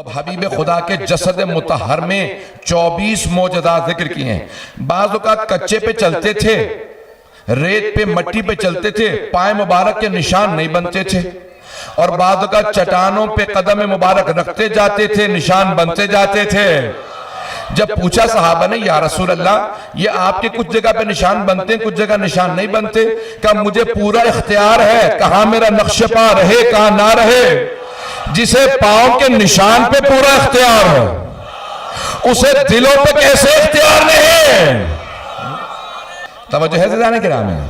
تو حبیب خدا کے جسد مطہر میں 24 معجزات ذکر کیے ہیں۔ بعض اوقات کچے پہ چلتے تھے، ریت پہ مٹی پہ چلتے تھے، پائے مبارک کے نشان نہیں بنتے تھے، اور بعض اوقات چٹانوں پہ قدم مبارک رکھتے جاتے تھے، نشان بنتے جاتے تھے۔ جب پوچھا صحابہ نے یا رسول اللہ یہ آپ کے کچھ جگہ پہ نشان بنتے ہیں کچھ جگہ نشان نہیں بنتے، کہا مجھے پورا اختیار ہے، کہاں میرا نقش پا رہے کہاں نہ رہے۔ جسے پاؤں کے نشان پہ پورا اختیار ہے اسے دلوں پہ کیسے اختیار نہیں؟ توجہ ہے زیادہ کرام ہے۔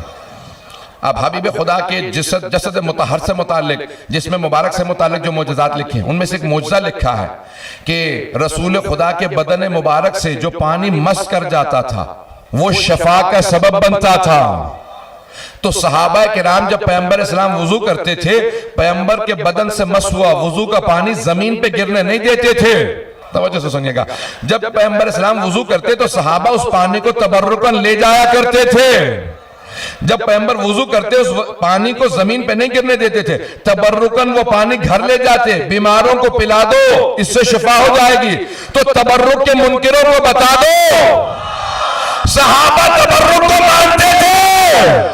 اب حبیب خدا کے جسد مطہر سے متعلق، جسم مبارک سے متعلق جو معجزات لکھے ہیں ان میں سے ایک معجزہ لکھا ہے کہ رسول خدا کے بدن مبارک سے جو پانی مس کر جاتا تھا وہ شفا کا سبب بنتا تھا۔ تو صحابہ کرام جب پیغمبر اسلام وضو کرتے تھے، پیغمبر کے بدن سے مس ہوا وضو کا پانی زمین پہ گرنے نہیں دیتے تھے۔ توجہ سے سنیے گا، جب پیغمبر اسلام وضو کرتے تو صحابہ اس پانی کو تبرکن لے جایا کرتے تھے۔ جب پیغمبر وضو کرتے اس پانی کو زمین پہ نہیں گرنے دیتے تھے، تبرکن وہ پانی گھر لے جاتے، بیماروں کو پلا دو اس سے شفا ہو جائے گی۔ تو تبرک کے منکروں کو بتا دو صحابہ تبرک کو مانتے تھے۔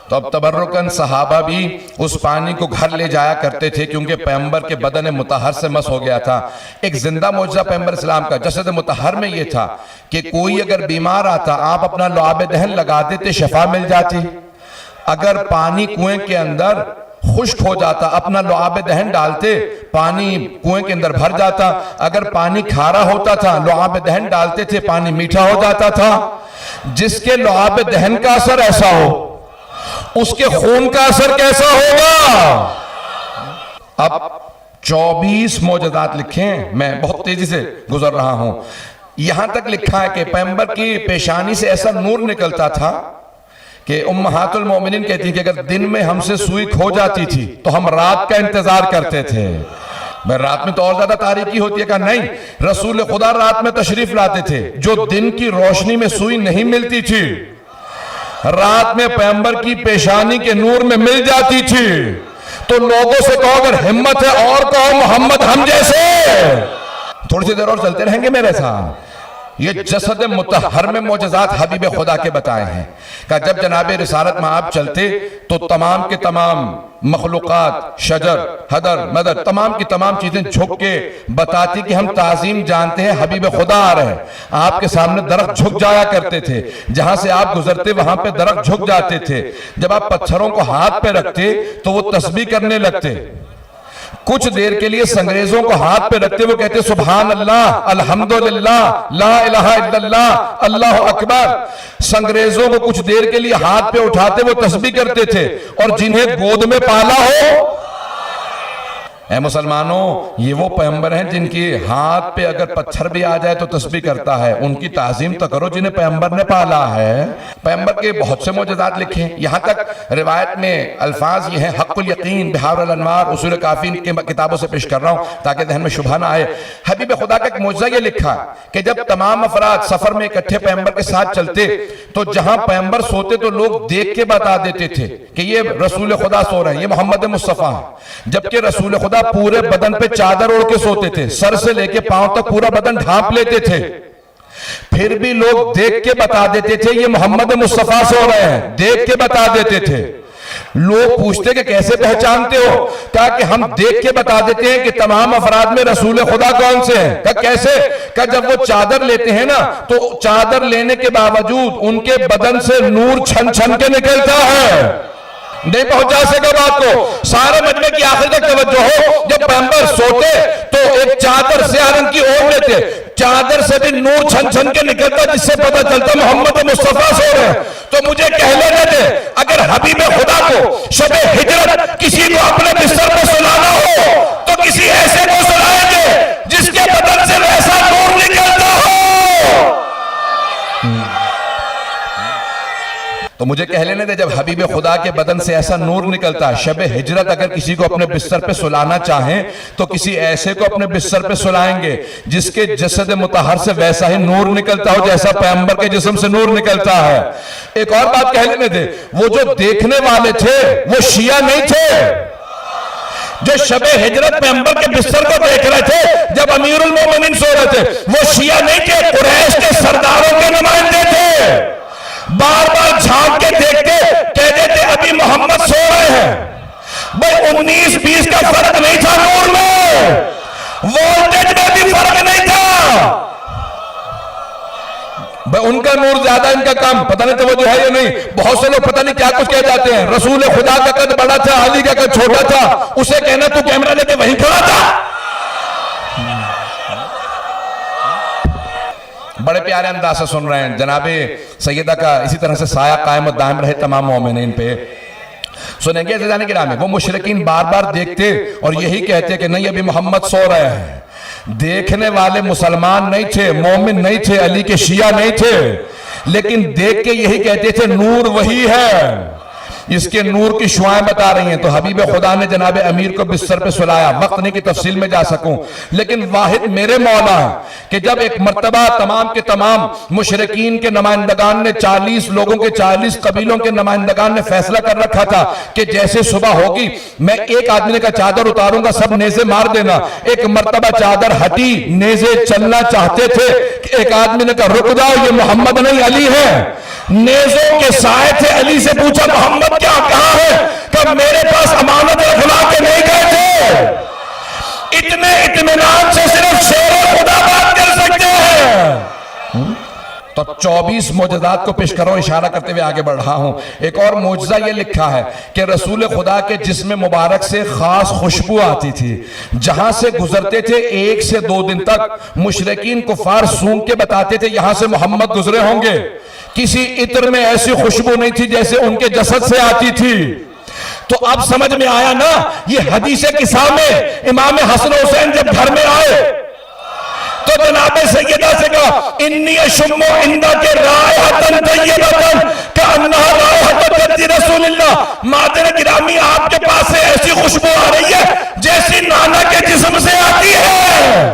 تو اب تبرکن صحابہ بھی اس پانی کو گھر لے جایا کرتے تھے کیونکہ پیغمبر کے بدن مطہر سے مس ہو گیا تھا۔ ایک زندہ معجزہ پیغمبر اسلام کا جسد مطہر میں یہ تھا کہ کوئی اگر بیمار آتا آپ اپنا لعاب دہن لگا دیتے شفا مل جاتی، اگر پانی کنویں کے اندر خشک ہو جاتا اپنا لعاب دہن ڈالتے پانی کنویں کے اندر بھر جاتا، اگر پانی کھارا ہوتا تھا لعاب دہن ڈالتے تھے پانی میٹھا ہو جاتا تھا۔ جس کے لعاب دہن کا اثر ایسا ہو اس کے خون کا اثر کیسا ہوگا؟ اب 24 معجزات لکھے ہیں، میں بہت تیزی سے گزر رہا ہوں۔ یہاں تک لکھا ہے کہ پیغمبر کی پیشانی سے ایسا نور نکلتا تھا کہ امہات المومنین کہتی ہیں کہ اگر دن میں ہم سے سوئی کھو جاتی تھی تو ہم رات کا انتظار کرتے تھے۔ رات میں تو اور زیادہ تاریکی ہوتی ہے، کہا نہیں رسول خدا رات میں تشریف لاتے تھے، جو دن کی روشنی میں سوئی نہیں ملتی تھی رات میں پیغمبر کی پیشانی کے نور میں مل جاتی تھی۔ تو لوگوں سے کہو اگر ہمت ہے اور کہو محمد ہم جیسے، تھوڑی سی دیر اور چلتے رہیں گے میرے ساتھ۔ یہ جسد مطہر میں معجزات حبیب خدا کے بتائے ہیں کہ جب جناب رسالت میں آپ چلتے تو تمام کے تمام مخلوقات شجر حدر مدر تمام کی تمام چیزیں جھک کے بتاتی کہ ہم تعظیم جانتے ہیں حبیب خدا آ رہے ہیں۔ آپ کے سامنے درخت جھک جایا کرتے تھے، جہاں سے آپ گزرتے وہاں پہ درخت جھک جاتے تھے۔ جب آپ پتھروں کو ہاتھ پہ رکھتے تو وہ تسبیح کرنے لگتے۔ کچھ دیر کے لیے سنگریزوں کو ہاتھ پہ رکھتے وہ کہتے سبحان اللہ الحمدللہ لا الہ الا اللہ اللہ اکبر۔ سنگریزوں کو کچھ دیر کے لیے ہاتھ پہ اٹھاتے وہ تسبیح کرتے تھے۔ اور جنہیں گود میں پالا ہو، اے مسلمانوں یہ وہ پیغمبر ہیں جن کی ہاتھ پہ اگر پتھر بھی آ جائے تو تسبیح کرتا ہے، ان کی تعظیم تو کرو جنہیں پیغمبر نے پالا ہے۔ پیغمبر کے بہت سے معجزات لکھے ہیں، یہاں تک روایت میں الفاظ یہ ہیں حق الیقین بحار الانوار اصول کافی کے کتابوں سے پیش کر رہا ہوں تاکہ ذہن میں شبہ نہ آئے۔ حبیب خدا کا ایک معجزہ یہ لکھا کہ جب تمام افراد سفر میں اکٹھے پیغمبر کے ساتھ چلتے تو جہاں پیغمبر سوتے تو لوگ دیکھ کے بتا دیتے تھے کہ یہ رسول خدا سو رہے ہیں، یہ محمد مصطفیٰ ہے، جبکہ رسول خدا پورے بدن پہ چادر اوڑھ کے سوتے تھے، سر سے لے کے پاؤں تک پورا بدن ڈھانپ لیتے تھے، پھر بھی لوگ دیکھ کے بتا دیتے تھے یہ محمد مصطفیٰ سو رہے ہیں، دیکھ کے بتا دیتے تھے۔ لوگ پوچھتے کہ کیسے پہچانتے ہو؟ کہا کہ ہم دیکھ کے بتا دیتے ہیں کہ تمام افراد میں رسول خدا کون سے ہیں۔ کہا کیسے؟ کہا جب وہ چادر لیتے ہیں نا تو چادر لینے کے باوجود ان کے بدن سے نور چھن چھن کے نکلتا ہے۔ نہیں پہنچا سکے بات کو، سارے مجمع کی آخر تک توجہ ہو۔ جب پیغمبر سوتے تو ایک چادر سیاہ رنگ کی اوڑھ لیتے، چادر سے بھی نور چھن چھن کے نکلتا جس سے پتہ چلتا محمد مصطفیٰ سو رہے ہیں۔ تو مجھے کہہ لینے دے اگر حبیب خدا کو شب ہجرت کسی کو اپنے بستر پہ سلانا ہو تو کسی ایسے کو سلائیں گے جس کے بدن سے ویسا نور نکلتا ہو۔ تو مجھے کہہ لینے دے جب حبیب خدا کے بدن سے ایسا نور نکلتا ہے، شب ہجرت اگر کسی کو اپنے بستر پہ سلانا چاہیں تو کسی ایسے کو اپنے بستر پہ سلائیں گے جس کے جسد مطہر سے ویسا ہی نور نکلتا ہو جیسا پیغمبر کے جسم سے نور نکلتا ہے۔ ایک اور بات کہہ لینے دے، وہ جو دیکھنے والے تھے وہ شیعہ نہیں تھے، جو شب ہجرت پیغمبر کے بستر کو دیکھ رہے تھے جب امیر المومنین سو رہے تھے، وہ شیعہ نہیں تھے، قریش کے سرداروں کے نمائندے تھے، بار بار جھانک کے دیکھتے کہتے تھے ابھی محمد سو رہے ہیں۔ بھئی 19-20 کا فرق نہیں تھا نور میں، وولٹیج میں بھی فرق نہیں تھا۔ بھئی ان کا نور زیادہ ان کا کم، پتہ نہیں توجہ ہے یا نہیں۔ بہت سے لوگ پتہ نہیں کیا کچھ کہہ جاتے ہیں، رسول خدا کا قد بڑا تھا، علی کا قد چھوٹا تھا، اسے کہنا تو کیمرہ لے کے وہیں کھڑا تھا۔ بڑے پیارے انداز سے سن رہے ہیں، جناب سیدہ کا اسی طرح سے سایہ قائم و دائم رہے تمام مومنین پہ۔ سنیں گے عزیزان کرام، وہ مشرکین بار بار دیکھتے اور یہی کہتے کہ نہیں ابھی محمد سو رہے ہیں۔ دیکھنے والے مسلمان نہیں تھے، مومن نہیں تھے، علی کے شیعہ نہیں تھے، لیکن دیکھ کے یہی کہتے تھے نور وہی ہے، اس کے نور کی شعائیں بتا رہی ہیں۔ تو حبیب خدا نے جناب امیر کو بستر پہ سلایا، وقت نہیں کہ تفصیل میں جا سکوں، لیکن واحد میرے مولا ہے کہ جب ایک مرتبہ تمام کے تمام مشرکین کے نمائندگان نے 40 لوگوں کے 40 قبیلوں کے نمائندگان نے فیصلہ کر رکھا تھا کہ جیسے صبح ہوگی میں ایک آدمی کا چادر اتاروں گا، سب نیزے مار دینا۔ ایک مرتبہ چادر ہٹی، نیزے چلنا چاہتے تھے کہ ایک آدمی نے کہا رک جاؤ، یہ محمد نہیں علی ہے۔ نیزوں کے سائے تھے، علی سے پوچھا محمد کیا کہا ہے؟ کہ میرے پاس امانت رکھنا کے نہیں گئے تھے۔ اتنے اطمینان سے صرف شیر خدا بات کر سکتے ہیں۔ تو 24 معجزات کو پیش کرو، اشارہ کرتے ہوئے آگے بڑھ رہا ہوں۔ ایک اور معجزہ یہ لکھا ہے کہ رسول خدا کے جسم مبارک سے خاص خوشبو آتی تھی، جہاں سے گزرتے تھے 1 سے 2 دن تک مشرکین کفار سونگ کے بتاتے تھے یہاں سے محمد گزرے ہوں گے۔ کسی عطر میں ایسی خوشبو نہیں تھی جیسے ان کے جسد سے آتی تھی۔ تو اب سمجھ میں آیا نا، یہ حدیث قصہ میں امام حسن حسین جب گھر میں آئے تو جناب سیدہ سے کہا انی اشم عندک رائحۃ طیبۃ کانھا رائحۃ جد رسول اللہ۔ مادر گرامی آپ کے پاس سے ایسی خوشبو آ رہی ہے جیسی نانا کے جسم سے آتی ہے۔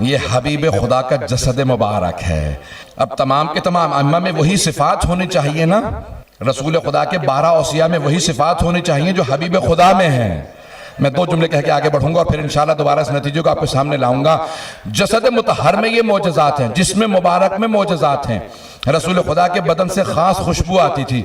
یہ حبیب خدا کا جسد مبارک ہے۔ اب تمام کے تمام ائمہ میں وہی صفات ہونی چاہیے نا، رسول خدا کے 12 اوصیاء میں وہی صفات ہونی چاہیے جو حبیب خدا میں ہیں۔ میں 2 جملے کہہ کے آگے بڑھوں گا اور پھر انشاءاللہ دوبارہ اس نتیجے کو آپ کے سامنے لاؤں گا۔ جسد مطہر میں یہ معجزات ہیں، جسم مبارک میں معجزات ہیں۔ رسول خدا کے بدن سے خاص خوشبو آتی تھی،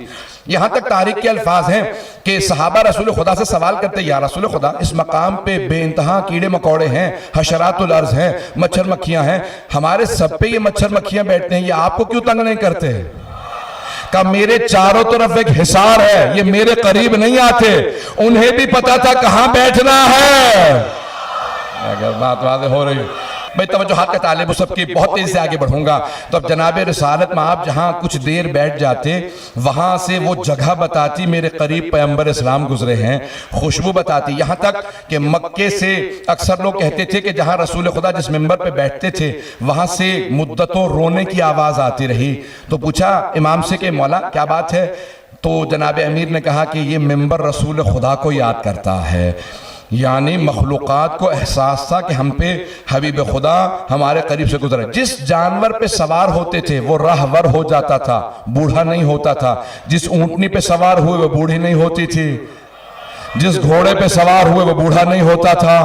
یہاں تک تاریخ کے الفاظ ہیں کہ صحابہ رسول خدا سے سوال کرتے یا رسول خدا اس مقام پہ بے انتہا کیڑے مکوڑے ہیں، حشرات الارض ہیں، مچھر مکھیاں ہیں، ہمارے سب پہ یہ مچھر مکھیاں بیٹھتے ہیں، یہ آپ کو کیوں تنگ نہیں کرتے؟ کہ میرے چاروں طرف ایک حصار ہے، یہ میرے قریب نہیں آتے، انہیں بھی پتا تھا کہاں بیٹھنا ہے۔ اگر بات واضح ہو رہی بھئی توجہات کا طالب سب کی بہت تیزی سے آگے بڑھوں گا۔ تو اب جناب رسالت میں آپ جہاں کچھ دیر بیٹھ جاتے وہاں سے وہ جگہ بتاتی میرے قریب پیغمبر اسلام گزرے ہیں، خوشبو بتاتی، یہاں تک کہ مکے سے اکثر لوگ کہتے تھے کہ جہاں رسول خدا جس ممبر پہ بیٹھتے تھے وہاں سے مدتوں رونے کی آواز آتی رہی۔ تو پوچھا امام سے کہ مولا کیا بات ہے؟ تو جناب امیر نے کہا کہ یہ ممبر رسول خدا کو یاد کرتا ہے، یعنی مخلوقات کو احساس تھا کہ ہم پہ حبیب خدا ہمارے قریب سے گزرے۔ جس جانور پہ سوار ہوتے تھے وہ راہور ہو جاتا تھا، بوڑھا نہیں ہوتا تھا۔ جس اونٹنی پہ سوار ہوئے وہ بوڑھی نہیں ہوتی تھی، جس گھوڑے پہ سوار ہوئے وہ بوڑھا نہیں ہوتا تھا۔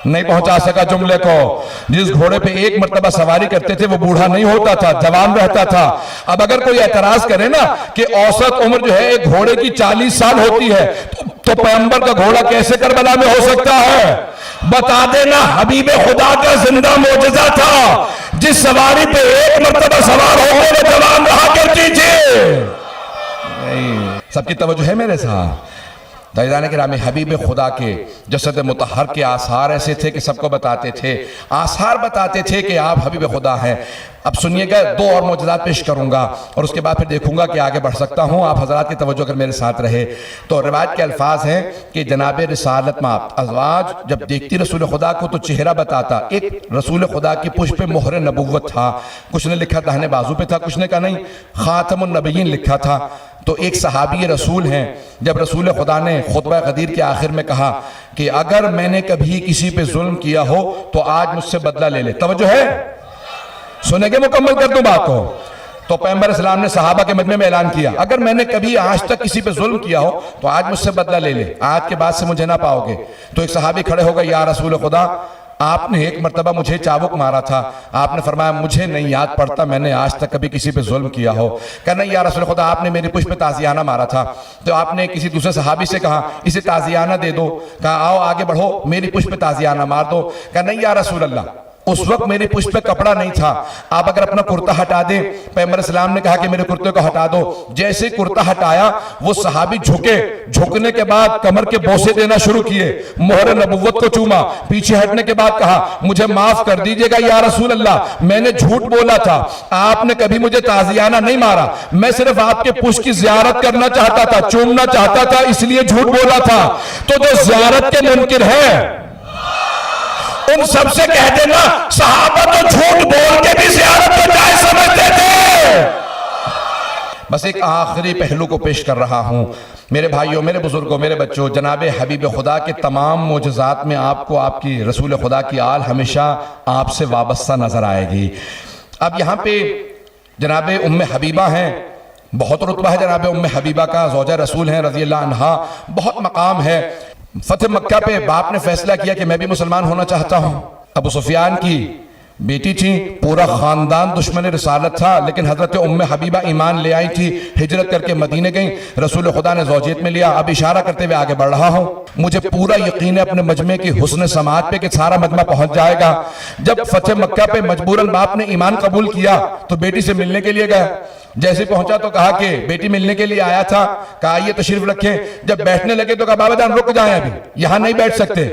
نہیں پہنچا سکا جملے کو۔ جس گھوڑے پہ ایک مرتبہ سواری کرتے تھے وہ بوڑھا نہیں ہوتا تھا، جوان رہتا تھا۔ اب اگر کوئی اعتراض کرے نا کہ اوسط عمر جو ہے ایک گھوڑے کی 40 سال ہوتی ہے تو پیغمبر کا گھوڑا کیسے کربلا میں ہو سکتا ہے؟ بتا دینا حبیب خدا کا زندہ معجزہ تھا، جس سواری پہ ایک مرتبہ سوار ہو گئے وہ جوان رہا کرتی تھی۔ سب کی توجہ ہے میرے ساتھ؟ دائدان کرام حبیب خدا کے جسد مطہر کے آثار ایسے تھے کہ سب کو بتاتے تھے، آثار بتاتے تھے کہ آپ حبیب خدا ہیں۔ اب سنیے گا 2 اور معجزات پیش کروں گا اور اس کے بعد پھر دیکھوں گا کہ آگے بڑھ سکتا ہوں۔ آپ حضرات کی توجہ اگر میرے ساتھ رہے تو روایت کے الفاظ ہیں کہ جناب رسالت میں ازواج جب دیکھتی رسول خدا کو تو چہرہ بتاتا، ایک رسول خدا کی پشت پہ مہر نبوت تھا، کچھ نے لکھا داہنے بازو پہ تھا، کچھ نے کہا نہیں خاتم النبیین لکھا تھا۔ تو ایک صحابی رسول ہیں، جب رسول خدا نے خطبہ غدیر کے آخر میں کہا کہ اگر میں نے کبھی کسی پہ ظلم کیا ہو تو آج مجھ سے بدلہ لے لے۔ توجہ ہے؟ سنیں گے مکمل کر دوں بات کو۔ تو پیغمبر اسلام نے صحابہ کے مجمع میں اعلان کیا اگر میں نے کبھی آج تک کسی پہ ظلم کیا ہو تو آج مجھ سے بدلہ لے لے، آج کے بعد سے مجھے نہ پاؤ گے۔ تو ایک صحابی کھڑے ہو گئے، یا رسول خدا آپ نے ایک مرتبہ مجھے چابک مارا تھا، آپ نے فرمایا مجھے نہیں یاد پڑتا میں نے آج تک کبھی کسی پہ ظلم کیا ہو۔ کہا نہیں یا رسول خدا آپ نے میری پشت پہ تازیانہ مارا تھا، تو آپ نے کسی دوسرے صحابی سے کہا اسے تازیانہ دے دو، کہا آؤ آگے بڑھو میری پشت پہ تازیانہ مار دو۔ کہا نہیں یا رسول اللہ اس وقت میری پشت پہ کپڑا نہیں تھا، آپ اگر اپنا کرتا ہٹا دیں۔ پیغمبر اسلام نے کہا کہ میرے کرتے کو ہٹا دو۔ جیسے کرتا ہٹایا وہ صحابی جھکے، جھکنے کے بعد کمر کے بوسے دینا شروع کیے، مہر نبوت کو چوما، پیچھے ہٹنے کے بعد کہا مجھے معاف کر دیجئے گا یا رسول اللہ میں نے جھوٹ بولا تھا، آپ نے کبھی مجھے تازیانہ نہیں مارا، میں صرف آپ کے پشت کی زیارت کرنا چاہتا تھا، چومنا چاہتا تھا، اس لیے جھوٹ بولا تھا۔ تو جو زیارت کے منکر ہے ان سب سے کہہ دینا صحابہ تو جھوٹ بول کے بھی زیارت کو جائز سمجھتے تھے۔ بس ایک آخری پہلو کو پیش کر رہا ہوں میرے بھائیوں، میرے بزرگوں، میرے بچوں، جناب حبیب خدا کے تمام معجزات میں آپ کو آپ کی رسول خدا کی آل ہمیشہ آپ سے وابستہ نظر آئے گی۔ اب یہاں پہ جناب ام حبیبہ ہیں، بہت رتبہ ہے جناب ام حبیبہ کا، زوجہ رسول ہیں رضی اللہ عنہا، بہت مقام ہے۔ فتح مکہ پہ باپ نے فیصلہ کیا کہ میں بھی مسلمان ہونا چاہتا ہوں۔ ابو سفیان کی بیٹی تھی، پورا خاندان دشمن رسالت تھا، لیکن حضرت ام حبیبہ ایمان لے آئی تھی، ہجرت کر کے مدینے گئیں، رسول خدا نے زوجیت میں لیا۔ اب اشارہ کرتے ہوئے آگے بڑھ رہا ہوں، مجھے پورا یقین ہے اپنے مجمع کی حسن سماعت پہ کہ سارا مجمع پہنچ جائے گا۔ جب فتح مکہ پہ مجبوراً باپ نے ایمان قبول کیا تو بیٹی سے ملنے کے لیے گئے، جیسے پہنچا تو کہا کہ بیٹی ملنے کے لیے آیا تھا، کہا یہ تشریف رکھیں۔ جب بیٹھنے لگے تو کہا بابا جان رک جائیں، ابھی یہاں نہیں بیٹھ سکتے۔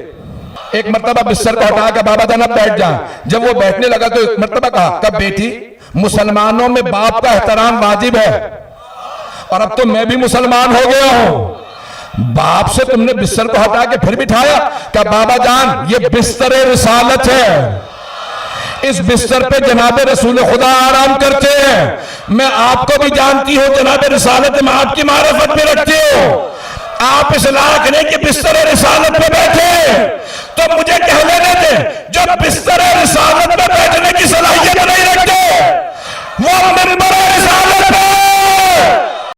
ایک مرتبہ بستر کو ہٹا کہ بابا جان اب بیٹھ جائیں۔ جب وہ بیٹھنے لگا تو ایک مرتبہ کہا کہ بیٹی مسلمانوں میں باپ کا احترام واجب ہے، اور اب تو میں بھی مسلمان ہو گیا ہوں، باپ سے تم نے بستر کو ہٹا کے پھر بٹھایا کہ بابا جان یہ بستر رسالت ہے، اس بستر پہ جناب رسول خدا آرام کرتے ہیں، میں آپ کو بھی جانتی ہوں جناب رسالت میں آپ کی معرفت بھی رکھتی ہوں، آپ اس لائق نہیں کہ بستر رسالت پہ بیٹھے، تو مجھے کہہ لینے دیں جو بستر